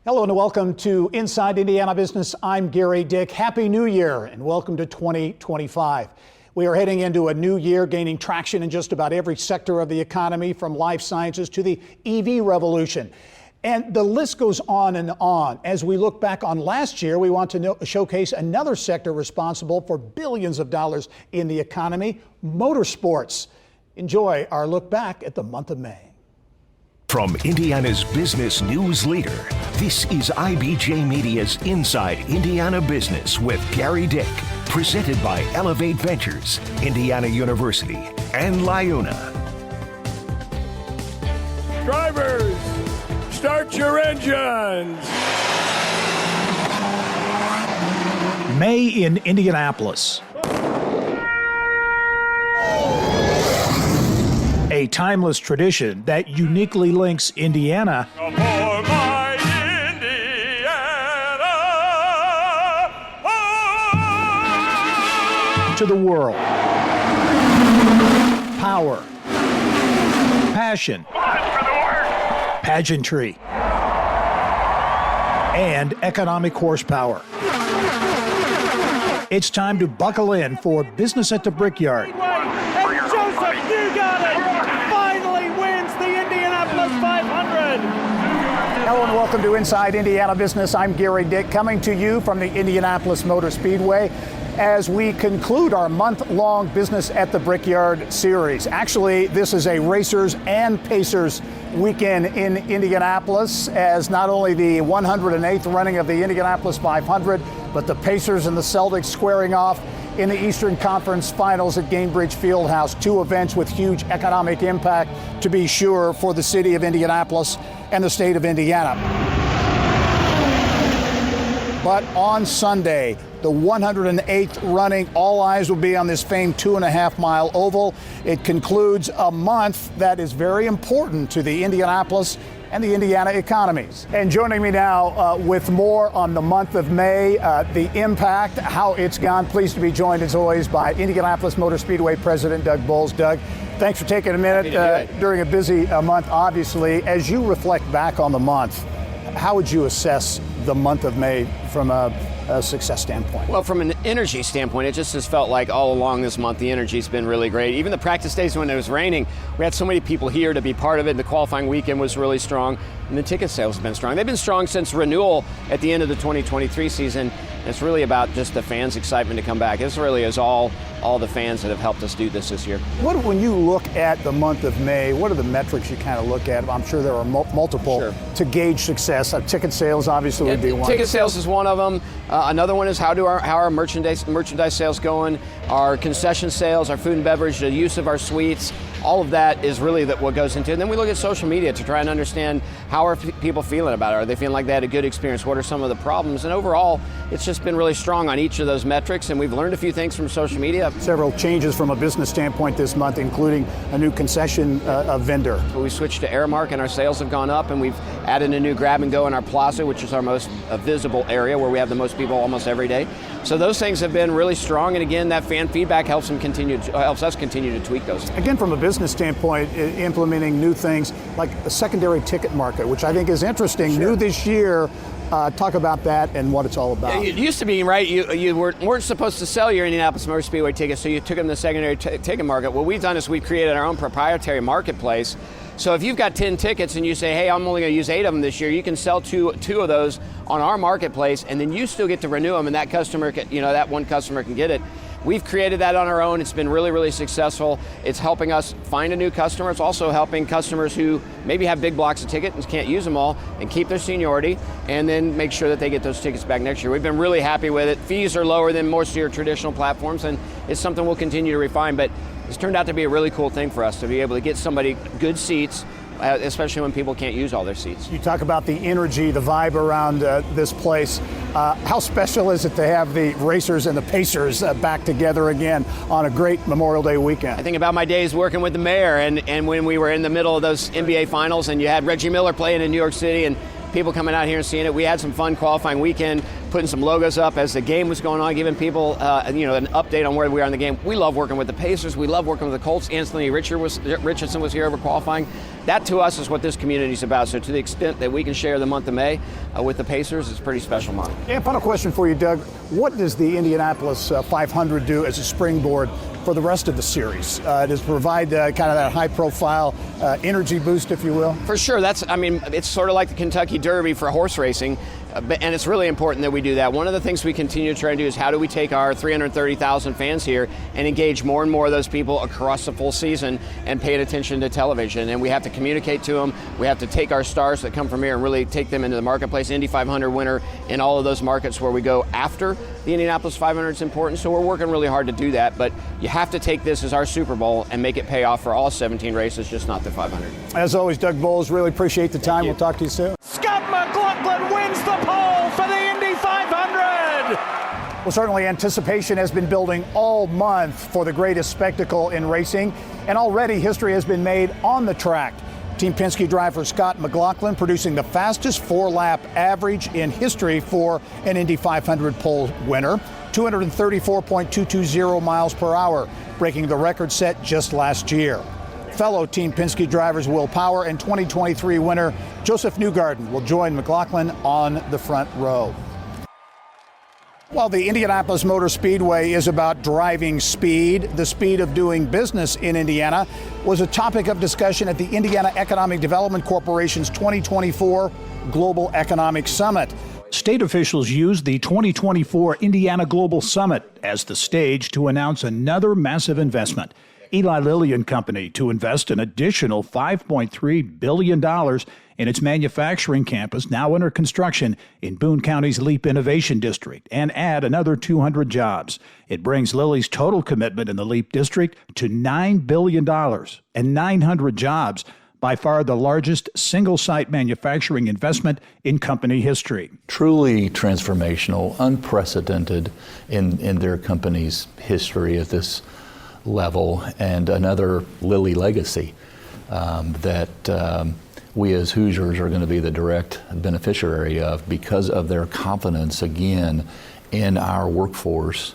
Hello and welcome to Inside Indiana Business. I'm Gary Dick. Happy New Year and welcome to 2025. We are heading into a new year, gaining traction in just about every sector of the economy, from life sciences to the EV revolution. And the list goes on and on. As we look back on last year, we want to showcase another sector responsible for billions of dollars in the economy, motorsports. Enjoy our look back at the month of May. From Indiana's business news leader, this is IBJ Media's Inside Indiana Business with Gary Dick, presented by Elevate Ventures, Indiana University, and LiUNA. Drivers, start your engines. May in Indianapolis. A timeless tradition that uniquely links Indiana to the world. Power, passion, pageantry, and economic horsepower. It's time to buckle in for Business at the Brickyard. Hello and welcome to Inside Indiana Business. I'm Gary Dick, coming to you from the Indianapolis Motor Speedway as we conclude our month-long Business at the Brickyard series. Actually, this is a racers and pacers weekend in Indianapolis, as not only the 108th running of the Indianapolis 500, but the Pacers and the Celtics squaring off in the Eastern Conference Finals at Gainbridge Fieldhouse. Two events with huge economic impact, to be sure, for the city of Indianapolis and the state of Indiana. But on Sunday, the 108th running, all eyes will be on this famed 2.5-mile oval. It concludes a month that is very important to the Indianapolis and the Indiana economies. And joining me now with more on the month of May, the impact, how it's gone, pleased to be joined as always by Indianapolis Motor Speedway President Doug Boles. Doug, thanks for taking a minute during a busy month, obviously. As you reflect back on the month, how would you assess the month of May from a success standpoint? Well, from an energy standpoint, it just has felt like all along this month, the energy's been really great. Even the practice days when it was raining, we had so many people here to be part of it. The qualifying weekend was really strong, and the ticket sales have been strong. They've been strong since renewal at the end of the 2023 season. It's really about just the fans' excitement to come back. This really is all the fans that have helped us do this year. When you look at the month of May, what are the metrics you kind of look at? I'm sure there are multiple to gauge success. Ticket sales obviously would be one. Ticket sales is one of them. Another one is how are our merchandise sales going, our concession sales, our food and beverage, the use of our suites. All of that is really what goes into it. And then we look at social media to try and understand how are people feeling about it. Are they feeling like they had a good experience? What are some of the problems? And overall, it's just been really strong on each of those metrics, and we've learned a few things from social media. Several changes from a business standpoint this month, including a new concession vendor. We switched to Aramark, and our sales have gone up, and we've added a new grab and go in our plaza, which is our most visible area where we have the most people almost every day. So those things have been really strong, and again, that fan feedback helps us continue to tweak those. Again, from a business standpoint, implementing new things like a secondary ticket market, which I think is interesting, new this year. Talk about that and what it's all about. It used to be, right, you weren't supposed to sell your Indianapolis Motor Speedway tickets, so you took them to the secondary ticket market. What we've done is we've created our own proprietary marketplace. So if you've got 10 tickets and you say, hey, I'm only going to use 8 of them this year, you can sell two of those on our marketplace, and then you still get to renew them, and that customer, that one customer can get it. We've created that on our own. It's been really, really successful. It's helping us find a new customer. It's also helping customers who maybe have big blocks of tickets and can't use them all and keep their seniority, and then make sure that they get those tickets back next year. We've been really happy with it. Fees are lower than most of your traditional platforms, and it's something we'll continue to refine, but it's turned out to be a really cool thing for us to be able to get somebody good seats, especially when people can't use all their seats. You talk about the energy, the vibe around this place. How special is it to have the racers and the pacers back together again on a great Memorial Day weekend? I think about my days working with the mayor and when we were in the middle of those NBA finals and you had Reggie Miller playing in New York City and people coming out here and seeing it. We had some fun qualifying weekend. putting some logos up as the game was going on, giving people an update on where we are in the game. We love working with the Pacers. We love working with the Colts. Anthony Richardson was here over qualifying. That to us is what this community is about. So to the extent that we can share the month of May with the Pacers, it's a pretty special month. And final question for you, Doug. What does the Indianapolis 500 do as a springboard for the rest of the series? Does it provide kind of that high-profile energy boost, if you will? For sure. It's sort of like the Kentucky Derby for horse racing, and it's really important that we do that. One of the things we continue to try and do is how do we take our 330,000 fans here and engage more and more of those people across the full season and paying attention to television. And we have to communicate to them. We have to take our stars that come from here and really take them into the marketplace. Indy 500 winner in all of those markets where we go after the Indianapolis 500 is important. So we're working really hard to do that. But you have to take this as our Super Bowl and make it pay off for all 17 races, just not the 500. As always, Doug Bowles, really appreciate the time. We'll talk to you soon. Scott McLaughlin wins the pole for the Indy 500. Well, certainly anticipation has been building all month for the greatest spectacle in racing, and already history has been made on the track. Team Penske driver Scott McLaughlin producing the fastest 4-lap average in history for an Indy 500 pole winner, 234.220 miles per hour, breaking the record set just last year. Fellow Team Penske drivers Will Power and 2023 winner Joseph Newgarden will join McLaughlin on the front row. While the Indianapolis Motor Speedway is about driving speed, the speed of doing business in Indiana was a topic of discussion at the Indiana Economic Development Corporation's 2024 Global Economic Summit. State officials used the 2024 Indiana Global Summit as the stage to announce another massive investment. Eli Lilly and Company to invest an additional $5.3 billion in its manufacturing campus now under construction in Boone County's Leap Innovation District and add another 200 jobs. It brings Lilly's total commitment in the Leap District to $9 billion and 900 jobs, by far the largest single-site manufacturing investment in company history. Truly transformational, unprecedented in their company's history at this level, and another Lilly legacy that we as Hoosiers are going to be the direct beneficiary of because of their confidence again in our workforce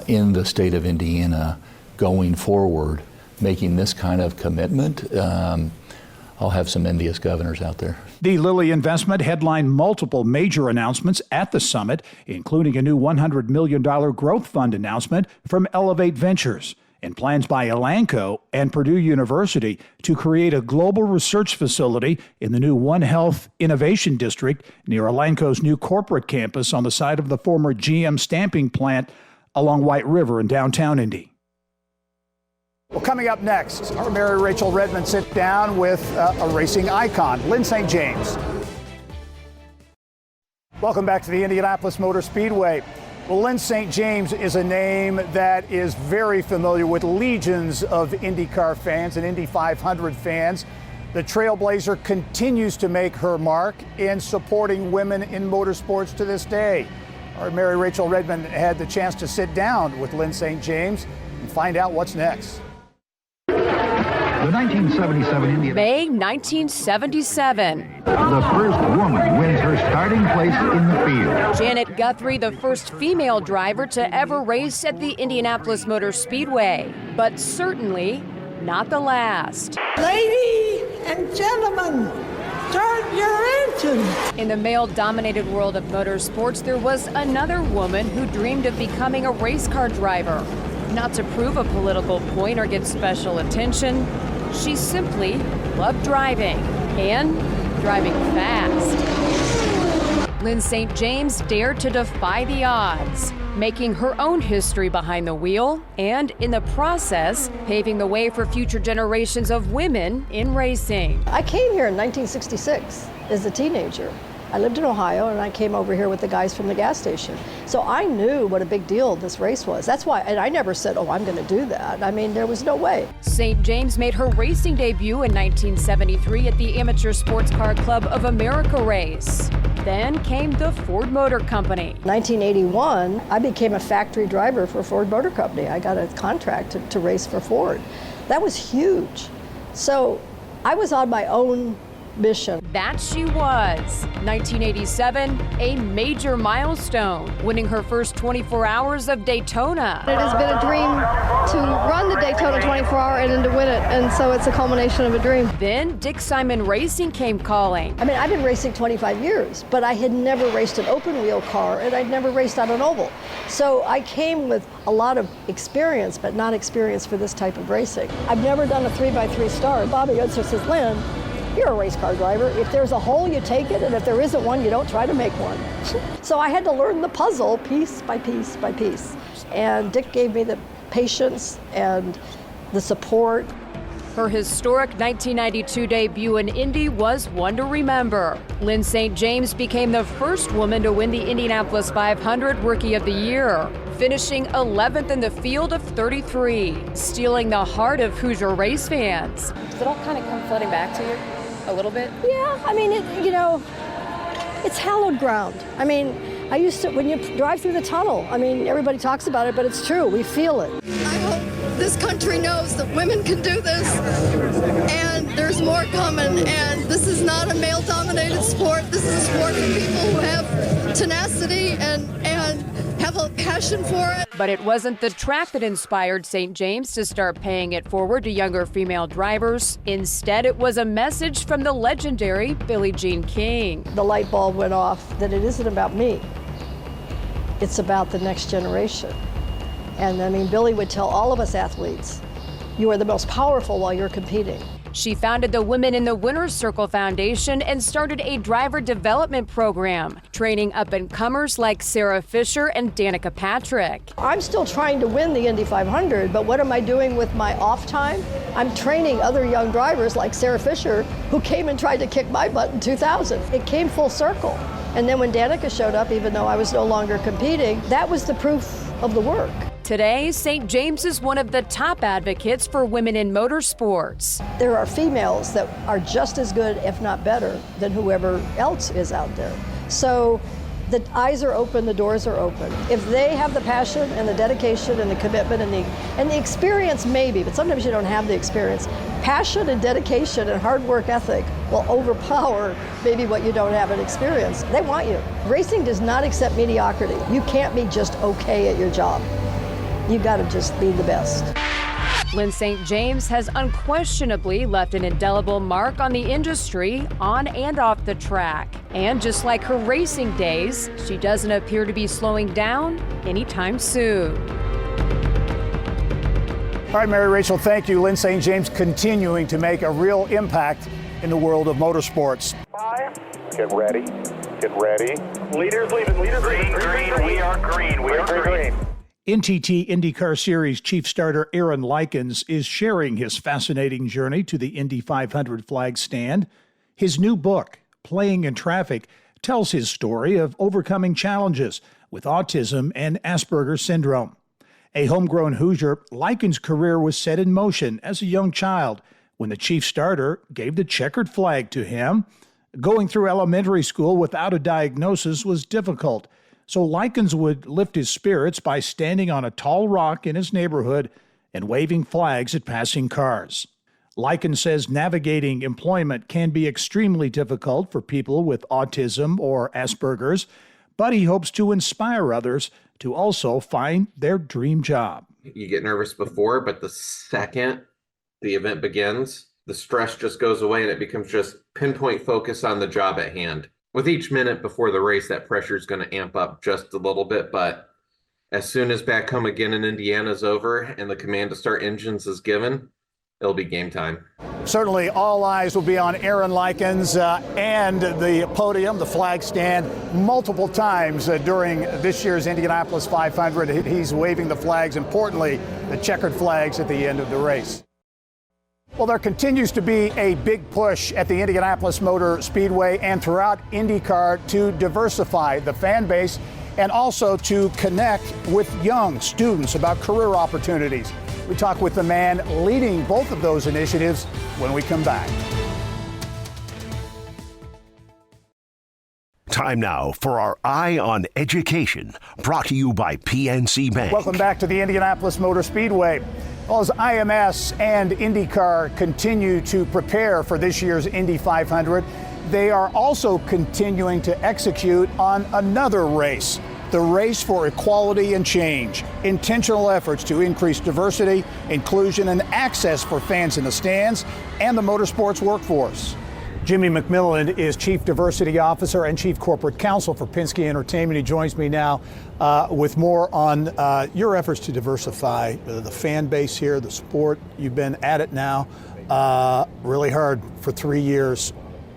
in the state of Indiana going forward, making this kind of commitment. I'll have some envious governors out there. The Lilly investment headlined multiple major announcements at the summit, including a new $100 million growth fund announcement from Elevate Ventures and plans by Elanco and Purdue University to create a global research facility in the new One Health Innovation District near Elanco's new corporate campus on the site of the former GM stamping plant along White River in downtown Indy. Well, coming up next, our Mary Rachel Redmond sits down with a racing icon, Lyn St. James. Welcome back to the Indianapolis Motor Speedway. Well, Lyn St. James is a name that is very familiar with legions of IndyCar fans and Indy 500 fans. The Trailblazer continues to make her mark in supporting women in motorsports to this day. Our Mary Rachel Redmond had the chance to sit down with Lyn St. James and find out what's next. The 1977 Indiana. May 1977. The first woman wins her starting place in the field. Janet Guthrie, the first female driver to ever race at the Indianapolis Motor Speedway, but certainly not the last. Ladies and gentlemen, start your engine. In the male-dominated world of motorsports, there was another woman who dreamed of becoming a race car driver. Not to prove a political point or get special attention, she simply loved driving, and driving fast. Lyn St. James dared to defy the odds, making her own history behind the wheel, and in the process, paving the way for future generations of women in racing. I came here in 1966 as a teenager. I lived in Ohio, and I came over here with the guys from the gas station. So I knew what a big deal this race was. That's why, and I never said, oh, I'm going to do that. I mean, there was no way. St. James made her racing debut in 1973 at the Amateur Sports Car Club of America race. Then came the Ford Motor Company. 1981, I became a factory driver for Ford Motor Company. I got a contract to race for Ford. That was huge. So I was on my own mission. That she was. 1987, a major milestone, winning her first 24 hours of Daytona. It has been a dream to run the Daytona 24-hour and then to win it, and so it's a culmination of a dream. Then Dick Simon Racing came calling. I mean, I've been racing 25 years, but I had never raced an open wheel car, and I'd never raced on an oval. So I came with a lot of experience, but not experience for this type of racing. I've never done a 3x3 start. Bobby Unser says, Lynn, you're a race car driver. If there's a hole, you take it, and if there isn't one, you don't try to make one. So I had to learn the puzzle piece by piece by piece. And Dick gave me the patience and the support. Her historic 1992 debut in Indy was one to remember. Lynn St. James became the first woman to win the Indianapolis 500 Rookie of the Year, finishing 11th in the field of 33, stealing the heart of Hoosier race fans. Does it all kind of come flooding back to you a little bit? Yeah, I mean, it's hallowed ground. I mean, I used to, when you drive through the tunnel, I mean, everybody talks about it, but it's true. We feel it. I hope this country knows that women can do this, and there's more coming, and this is not a male-dominated sport. This is a sport for people who have tenacity and have a passion for it. But it wasn't the track that inspired St. James to start paying it forward to younger female drivers. Instead, it was a message from the legendary Billie Jean King. The light bulb went off that it isn't about me. It's about the next generation. And I mean, Billie would tell all of us athletes, you are the most powerful while you're competing. She founded the Women in the Winner's Circle Foundation and started a driver development program, training up-and-comers like Sarah Fisher and Danica Patrick. I'm still trying to win the Indy 500, but what am I doing with my off time? I'm training other young drivers like Sarah Fisher, who came and tried to kick my butt in 2000. It came full circle. And then when Danica showed up, even though I was no longer competing, that was the proof of the work. Today, St. James is one of the top advocates for women in motorsports. There are females that are just as good, if not better, than whoever else is out there. So the eyes are open, the doors are open. If they have the passion and the dedication and the commitment and the experience, maybe, but sometimes you don't have the experience. Passion and dedication and hard work ethic will overpower maybe what you don't have in experience. They want you. Racing does not accept mediocrity. You can't be just okay at your job. You gotta just be the best. Lynn St. James has unquestionably left an indelible mark on the industry, on and off the track. And just like her racing days, she doesn't appear to be slowing down anytime soon. All right, Mary Rachel, thank you. Lynn St. James continuing to make a real impact in the world of motorsports. 5. Get ready. Get ready. Leaders leaving. Leaders leaving. Green. We are green. We are green. NTT IndyCar Series chief starter Aaron Likens is sharing his fascinating journey to the Indy 500 flag stand. His new book, Playing in Traffic, tells his story of overcoming challenges with autism and Asperger's syndrome. A homegrown Hoosier, Likens' career was set in motion as a young child when the chief starter gave the checkered flag to him. Going through elementary school without a diagnosis was difficult, so Likens would lift his spirits by standing on a tall rock in his neighborhood and waving flags at passing cars. Likens says navigating employment can be extremely difficult for people with autism or Asperger's, but he hopes to inspire others to also find their dream job. You get nervous before, but the second the event begins, the stress just goes away and it becomes just pinpoint focus on the job at hand. With each minute before the race, that pressure is going to amp up just a little bit, but as soon as back home again in Indiana is over and the command to start engines is given, it'll be game time. Certainly all eyes will be on Aaron Likens and the podium, the flag stand, multiple times during this year's Indianapolis 500. He's waving the flags, importantly, the checkered flags at the end of the race. Well, there continues to be a big push at the Indianapolis Motor Speedway and throughout IndyCar to diversify the fan base and also to connect with young students about career opportunities. We talk with the man leading both of those initiatives when we come back. Time now for our Eye on Education, brought to you by PNC Bank. Welcome back to the Indianapolis Motor Speedway. Well, as IMS and IndyCar continue to prepare for this year's Indy 500, they are also continuing to execute on another race, the race for equality and change. Intentional efforts to increase diversity, inclusion, and access for fans in the stands and the motorsports workforce. Jimmy McMillan is Chief Diversity Officer and Chief Corporate Counsel for Penske Entertainment. He joins me now with more on your efforts to diversify the fan base here, the sport. You've been at it now really hard for 3 years.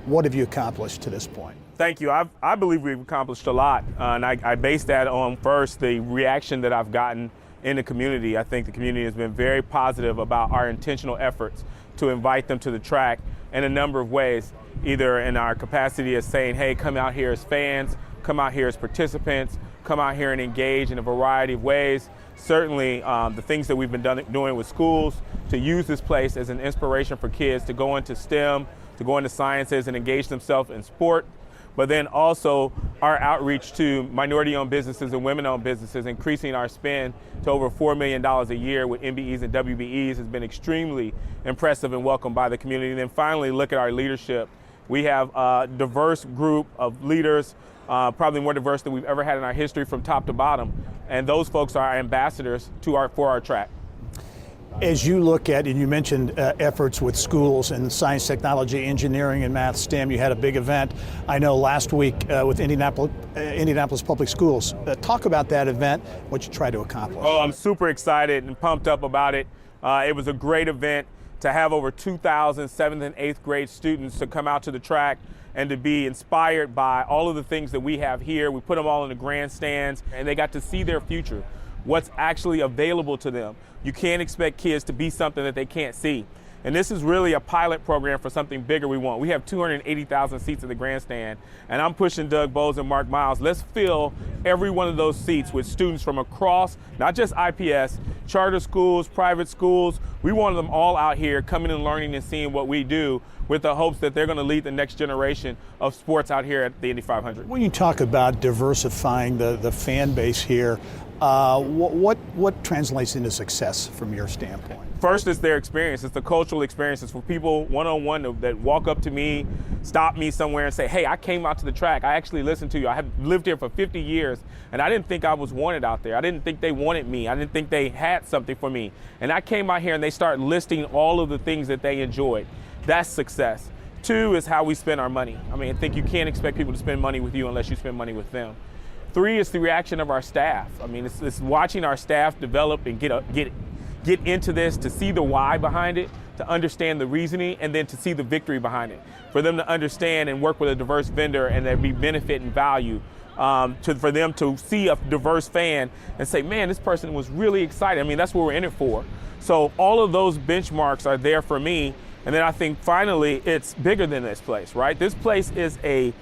What have you accomplished to this point? Thank you. I believe we've accomplished a lot. And I base that on, first, the reaction that I've gotten in the community. I think the community has been very positive about our intentional efforts to invite them to the track in a number of ways, either in our capacity as saying, hey, come out here as fans, come out here as participants, come out here and engage in a variety of ways. Certainly the things that we've been doing with schools to use this place as an inspiration for kids to go into STEM, to go into sciences and engage themselves in sport. But then also our outreach to minority-owned businesses and women-owned businesses, increasing our spend to over $4 million a year with MBEs and WBEs has been extremely impressive and welcomed by the community. And then finally, look at our leadership. We have a diverse group of leaders, probably more diverse than we've ever had in our history from top to bottom. And those folks are our ambassadors for our track. As you look at, and you mentioned efforts with schools in science, technology, engineering, and math, STEM, you had a big event, I know, last week with Indianapolis Public Schools. Talk about that event, what you tried to accomplish. Oh, I'm super excited and pumped up about it. It was a great event to have over 2,000 7th and 8th grade students to come out to the track and to be inspired by all of the things that we have here. We put them all in the grandstands, and they got to see their future, what's actually available to them. You can't expect kids to be something that they can't see. And this is really a pilot program for something bigger we want. We have 280,000 seats in the grandstand, and I'm pushing Doug Bowes and Mark Miles. Let's fill every one of those seats with students from across, not just IPS, charter schools, private schools. We want them all out here coming and learning and seeing what we do, with the hopes that they're going to lead the next generation of sports out here at the Indy 500. When you talk about diversifying the fan base here, what translates into success from your standpoint? First, it's their experience. It's the cultural experiences for people one-on-one that walk up to me, stop me somewhere and say, hey, I came out to the track. I actually listened to you. I have lived here for 50 years, and I didn't think I was wanted out there. I didn't think they wanted me. I didn't think they had something for me. And I came out here and they start listing all of the things that they enjoyed. That's success. 2 is how we spend our money. I mean, I think you can't expect people to spend money with you unless you spend money with them. 3 is the reaction of our staff. I mean, it's watching our staff develop and get into this, to see the why behind it, to understand the reasoning, and then to see the victory behind it. For them to understand and work with a diverse vendor and there be benefit and value, for them to see a diverse fan and say, man, this person was really excited. I mean, that's what we're in it for. So all of those benchmarks are there for me. And then I think finally it's bigger than this place, right? This place is a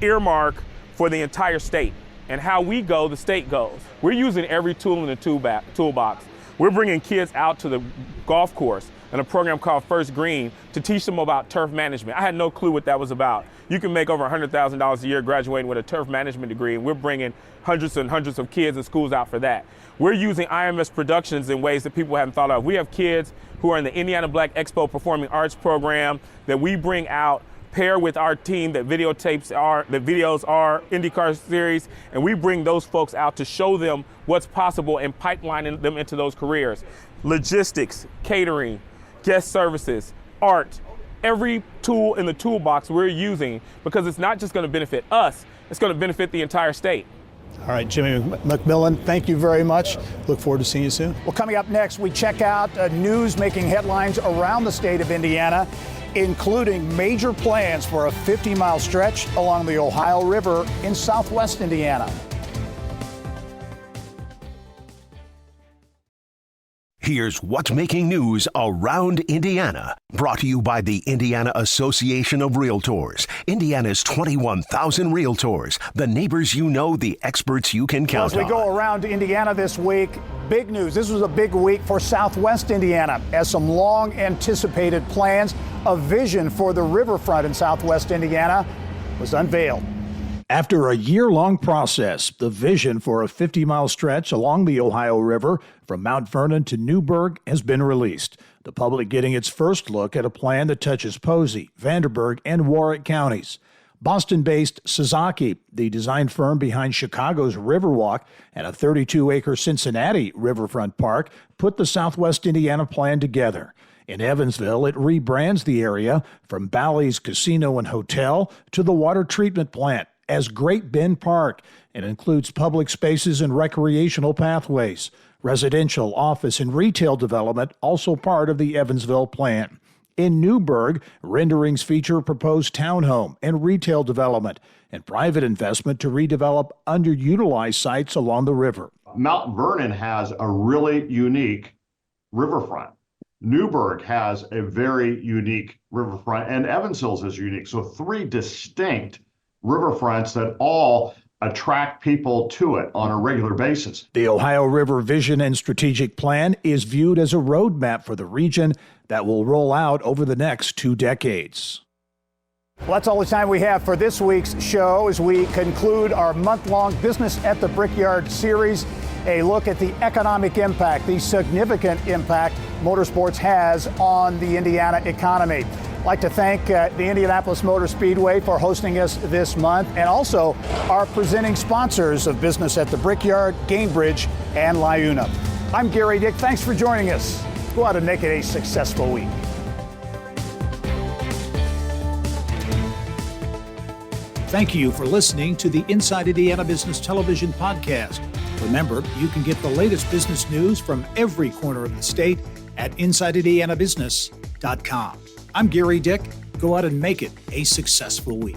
earmark for the entire state. And how we go, the state goes. We're using every tool in the toolbox. We're bringing kids out to the golf course in a program called First Green to teach them about turf management. I had no clue what that was about. You can make over $100,000 a year graduating with a turf management degree, and we're bringing hundreds and hundreds of kids and schools out for that. We're using IMS Productions in ways that people haven't thought of. We have kids who are in the Indiana Black Expo Performing Arts program that we bring out, pair with our team that videos are IndyCar series, and we bring those folks out to show them what's possible and pipelining them into those careers. Logistics, catering, guest services, art, every tool in the toolbox we're using, because it's not just going to benefit us, it's going to benefit the entire state. All right, Jimmy McMillan, thank you very much. Look forward to seeing you soon. Well, coming up next, we check out news making headlines around the state of Indiana, including major plans for a 50-mile stretch along the Ohio River in southwest Indiana. Here's what's making news around Indiana. Brought to you by the Indiana Association of Realtors. Indiana's 21,000 realtors. The neighbors you know, the experts you can count on. As we go around Indiana this week, big news. This was a big week for southwest Indiana as some long anticipated plans, a vision for the riverfront in southwest Indiana was unveiled. After a year-long process, the vision for a 50-mile stretch along the Ohio River from Mount Vernon to Newburgh has been released. The public getting its first look at a plan that touches Posey, Vanderburgh, and Warwick counties. Boston-based Sasaki, the design firm behind Chicago's Riverwalk and a 32-acre Cincinnati riverfront park, put the Southwest Indiana plan together. In Evansville, it rebrands the area from Bally's Casino and Hotel to the water treatment plant as Great Bend Park, and includes public spaces and recreational pathways. Residential, office, and retail development also part of the Evansville plan. In Newburgh, renderings feature proposed townhome and retail development and private investment to redevelop underutilized sites along the river. Mount Vernon has a really unique riverfront. Newburgh has a very unique riverfront, and Evansville is unique. So 3 distinct riverfronts that all attract people to it on a regular basis. The Ohio River Vision and Strategic Plan is viewed as a roadmap for the region that will roll out over the next 2 decades. Well, that's all the time we have for this week's show as we conclude our month-long Business at the Brickyard series, a look at the economic impact, the significant impact motorsports has on the Indiana economy. I'd like to thank the Indianapolis Motor Speedway for hosting us this month, and also our presenting sponsors of Business at the Brickyard, Gainbridge and LiUNA. I'm Gary Dick. Thanks for joining us. Go out and make it a successful week. Thank you for listening to the Inside Indiana Business Television podcast. Remember, you can get the latest business news from every corner of the state at InsideIndianaBusiness.com. I'm Gary Dick. Go out and make it a successful week.